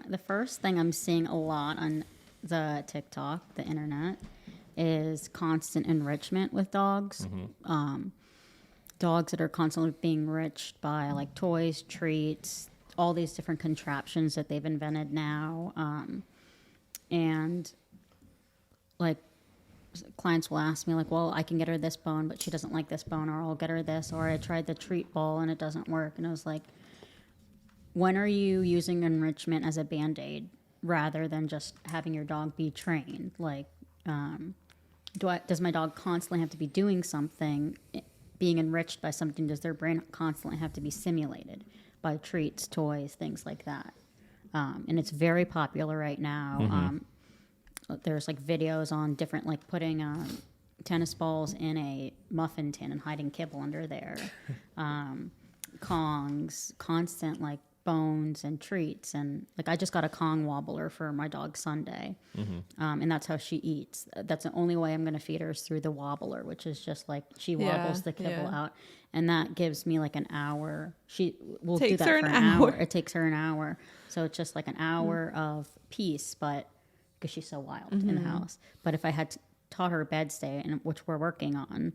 The first thing I'm seeing a lot on the TikTok, the internet, is constant enrichment with dogs. Dogs that are constantly being enriched by like toys, treats, all these different contraptions that they've invented now. And like clients will ask me like, well, I can get her this bone, but she doesn't like this bone, or I'll get her this, or I tried the treat ball and it doesn't work. And I was like, when are you using enrichment as a Band-Aid rather than just having your dog be trained? Like, does my dog constantly have to be doing something, being enriched by something? Does their brain constantly have to be simulated by treats, toys, things like that? And it's very popular right now. There's like videos on different, like putting tennis balls in a muffin tin and hiding kibble under there. Kongs, constant like bones and treats. And like I just got a Kong wobbler for my dog Sunday. And that's how she eats. That's the only way I'm going to feed her is through the wobbler, which is just like she wobbles the kibble out. And that gives me like an hour. She will do that for an hour. It takes her an hour. So it's just like an hour of peace, but because she's so wild in the house. But if I had taught her bed stay, and which we're working on,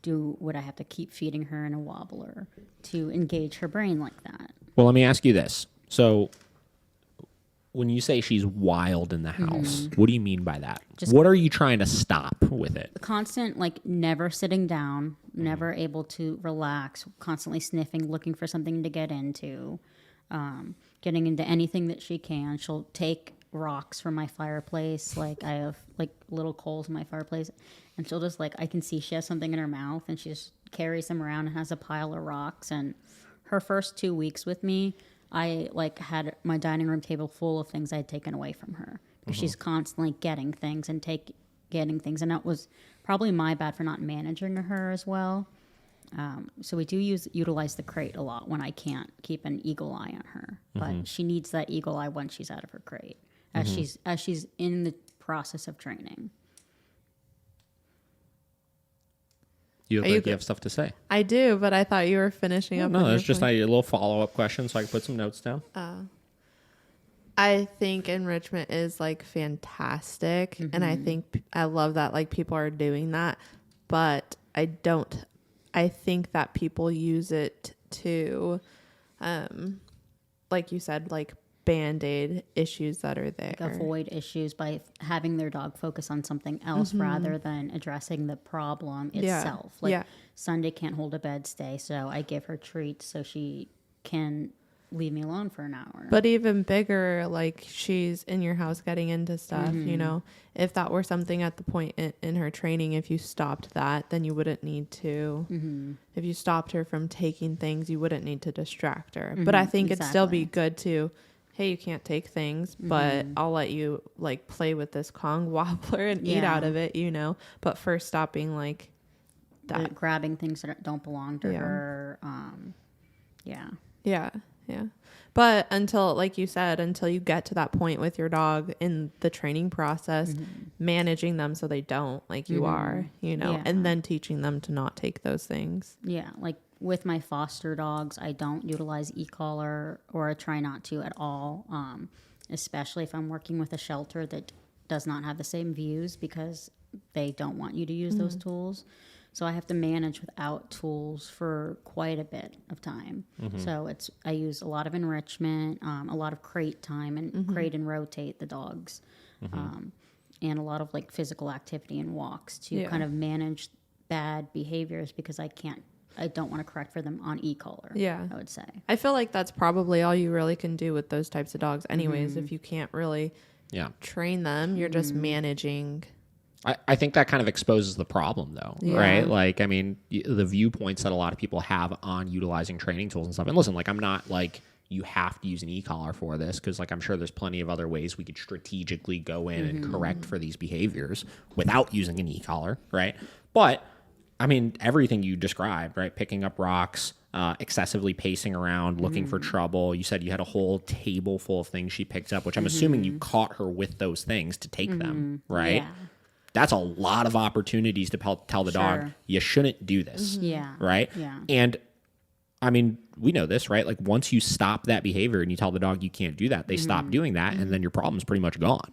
would I have to keep feeding her in a wobbler to engage her brain like that? Well, let me ask you this. So when you say she's wild in the house, what do you mean by that? What are you trying to stop with it? Constant, like never sitting down, never able to relax, constantly sniffing, looking for something to get into, getting into anything that she can. She'll take rocks from my fireplace. Like I have like little coals in my fireplace, and she'll just like, I can see she has something in her mouth and she just carries them around and has a pile of rocks. And her first 2 weeks with me, I like had my dining room table full of things I had taken away from her because she's constantly getting things and getting things. And that was probably my bad for not managing her as well. So we do utilize the crate a lot when I can't keep an eagle eye on her, but she needs that eagle eye when she's out of her crate, as she's in the process of training. You look like you have stuff to say. I do, but I thought you were finishing up. No, there's just a little follow-up question so I can put some notes down. I think enrichment is like fantastic, and I love that like people are doing that, but I think that people use it to, like you said, like Band-Aid issues that are there. Like avoid issues by having their dog focus on something else rather than addressing the problem itself. Like Sunday can't hold a bed stay, so I give her treats so she can leave me alone for an hour. But even bigger, like she's in your house getting into stuff, you know, if that were something at the point in her training, if you stopped that, then you wouldn't need to. If you stopped her from taking things, you wouldn't need to distract her. But I think it'd still be good to, hey, you can't take things, but I'll let you like play with this Kong wobbler and eat out of it, you know, but first stopping like that. Grabbing things that don't belong to her. Yeah. But until, like you said, until you get to that point with your dog in the training process, managing them so they don't, like you are, you know, and then teaching them to not take those things. Yeah. Like with my foster dogs, I don't utilize e-collar, or I try not to at all, especially if I'm working with a shelter that does not have the same views because they don't want you to use those tools. So I have to manage without tools for quite a bit of time. So I use a lot of enrichment, a lot of crate time, and crate and rotate the dogs, and a lot of like physical activity and walks to kind of manage bad behaviors because I don't want to correct for them on e-collar. I would say. I feel like that's probably all you really can do with those types of dogs, anyways. If you can't really train them, you're just managing. I think that kind of exposes the problem, though, right? Like, I mean, the viewpoints that a lot of people have on utilizing training tools and stuff. And listen, like, I'm not like, you have to use an e-collar for this, because, like, I'm sure there's plenty of other ways we could strategically go in and correct for these behaviors without using an e-collar, right? But, I mean, everything you described, right? Picking up rocks, excessively pacing around, looking for trouble. You said you had a whole table full of things she picked up, which I'm assuming you caught her with those things to take them, right? Yeah. That's a lot of opportunities to tell the dog, you shouldn't do this, right? Yeah. And I mean, we know this, right? Like once you stop that behavior and you tell the dog you can't do that, they stop doing that, and then your problem's pretty much gone,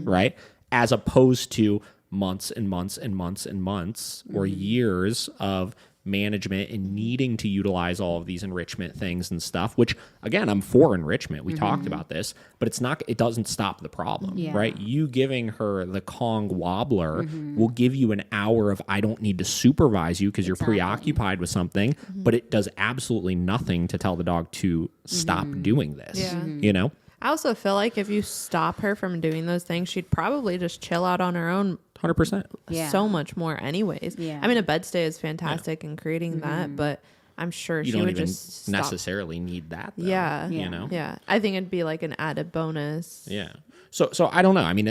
right? As opposed to months and months and months and months or years of management and needing to utilize all of these enrichment things and stuff, which again, I'm for enrichment. We talked about this, but it doesn't stop the problem, right? You giving her the Kong wobbler will give you an hour of, I don't need to supervise you because you're preoccupied with something, but it does absolutely nothing to tell the dog to stop doing this, you know? I also feel like if you stop her from doing those things, she'd probably just chill out on her own 100%. so much more anyways. Yeah. I mean, a bed stay is fantastic in creating that, but I'm sure You she don't would even just stop. necessarily need that, though, Yeah. you know? Yeah. I think it'd be like an added bonus. Yeah. So I don't know. I mean,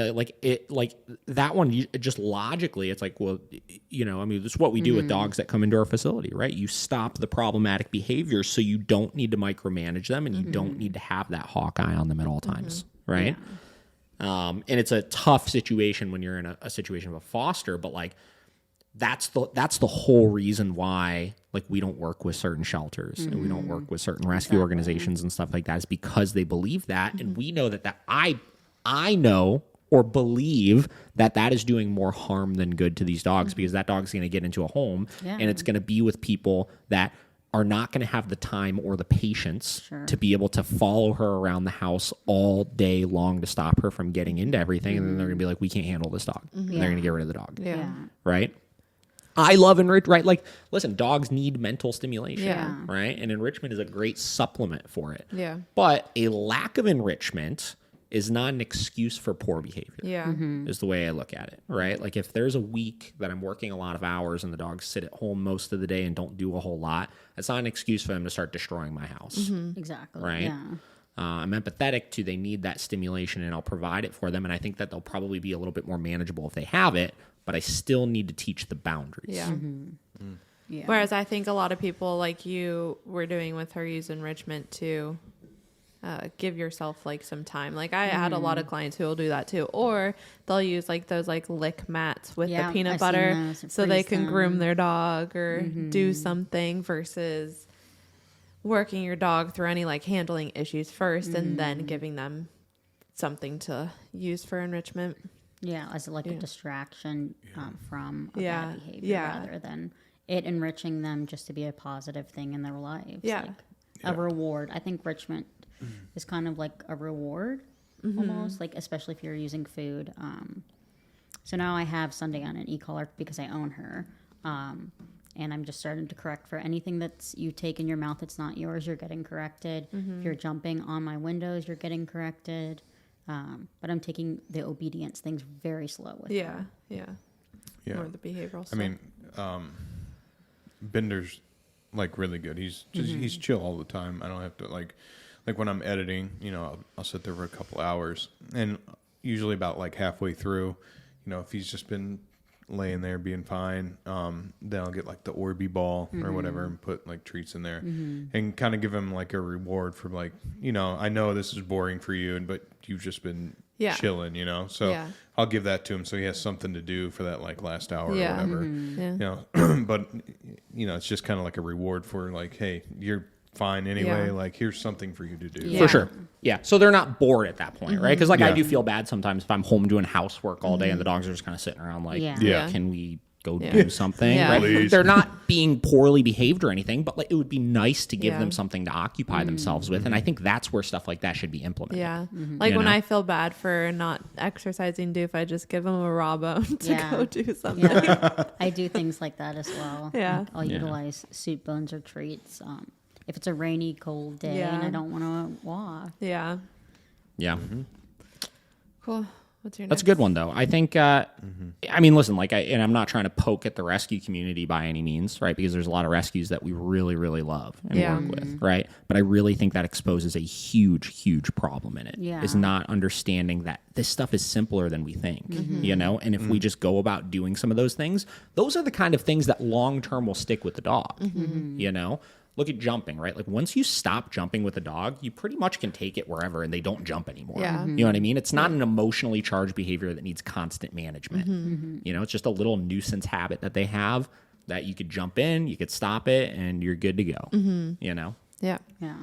like that one, just logically, it's like, well, you know, I mean, this is what we do with dogs that come into our facility, right? You stop the problematic behavior so you don't need to micromanage them and you don't need to have that hawk eye on them at all times, right? And it's a tough situation when you're in a situation of a foster, but like that's the whole reason why like we don't work with certain shelters and we don't work with certain rescue organizations and stuff like that, is because they believe that, and we know that I know or believe that is doing more harm than good to these dogs, because that dog's going to get into a home and it's going to be with people that are not going to have the time or the patience to be able to follow her around the house all day long to stop her from getting into everything. And then they're going to be like, we can't handle this dog. And they're going to get rid of the dog. Yeah. Right? I love enrichment, right? Like, listen, dogs need mental stimulation, right? And enrichment is a great supplement for it. Yeah. But a lack of enrichment is not an excuse for poor behavior. Yeah. Is the way I look at it, right? Like if there's a week that I'm working a lot of hours and the dogs sit at home most of the day and don't do a whole lot, that's not an excuse for them to start destroying my house. Exactly. Right? Yeah. I'm empathetic to, they need that stimulation and I'll provide it for them. And I think that they'll probably be a little bit more manageable if they have it, but I still need to teach the boundaries. Yeah. Yeah. Whereas I think a lot of people like you were doing with her use enrichment to give yourself like some time. Like I had a lot of clients who will do that too, or they'll use like those like lick mats with the peanut butter so they can groom their dog or do something, versus working your dog through any like handling issues first and then giving them something to use for enrichment. Yeah, as like a distraction from a Yeah. bad behavior Yeah. rather than it enriching them just to be a positive thing in their lives. Yeah. Like a reward. I think enrichment is kind of like a reward almost, like especially if you're using food. So now I have Sunday on an e-collar because I own her. And I'm just starting to correct for anything that's you take in your mouth that's not yours, you're getting corrected. If you're jumping on my windows, you're getting corrected. But I'm taking the obedience things very slow with her. Yeah. More the behavioral stuff. I mean, Bender's like really good. He's just he's chill all the time. I don't have to like when I'm editing, you know, I'll sit there for a couple hours, and usually about like halfway through, you know, if he's just been laying there being fine, then I'll get like the Orby ball or whatever and put like treats in there and kind of give him like a reward for like, you know, I know this is boring for you, but you've just been chilling, you know, so I'll give that to him so he has something to do for that like last hour or whatever, you know. But you know, it's just kind of like a reward for like, hey, you're fine anyway, like here's something for you to do. For sure. Yeah. So they're not bored at that point, right? Because like I do feel bad sometimes if I'm home doing housework all day and the dogs are just kind of sitting around like, can we go do something? Yeah. Right? Please. They're not being poorly behaved or anything, but like it would be nice to give them something to occupy themselves with. And I think that's where stuff like that should be implemented. Yeah. Like You when know? I feel bad for not exercising Doof, I just give him a raw bone to Yeah. go do something. Yeah. I do things like that as well. Yeah. Like, I'll utilize soup bones or treats. If it's a rainy, cold day and I don't want to walk. Yeah. Yeah. Cool. What's your That's next? a good one, though. I think, I mean, listen, like, and I'm not trying to poke at the rescue community by any means, right? Because there's a lot of rescues that we really, really love and work with, right? But I really think that exposes a huge, huge problem in it. Yeah. Is not understanding that this stuff is simpler than we think, you know? And if we just go about doing some of those things, those are the kind of things that long-term will stick with the dog, you know? Look at jumping, right? Like once you stop jumping with a dog, you pretty much can take it wherever and they don't jump anymore. Yeah. You know what I mean? It's not an emotionally charged behavior that needs constant management. You know, it's just a little nuisance habit that they have. that you could jump in, you could stop it, and you're good to go. You know? Yeah. Yeah.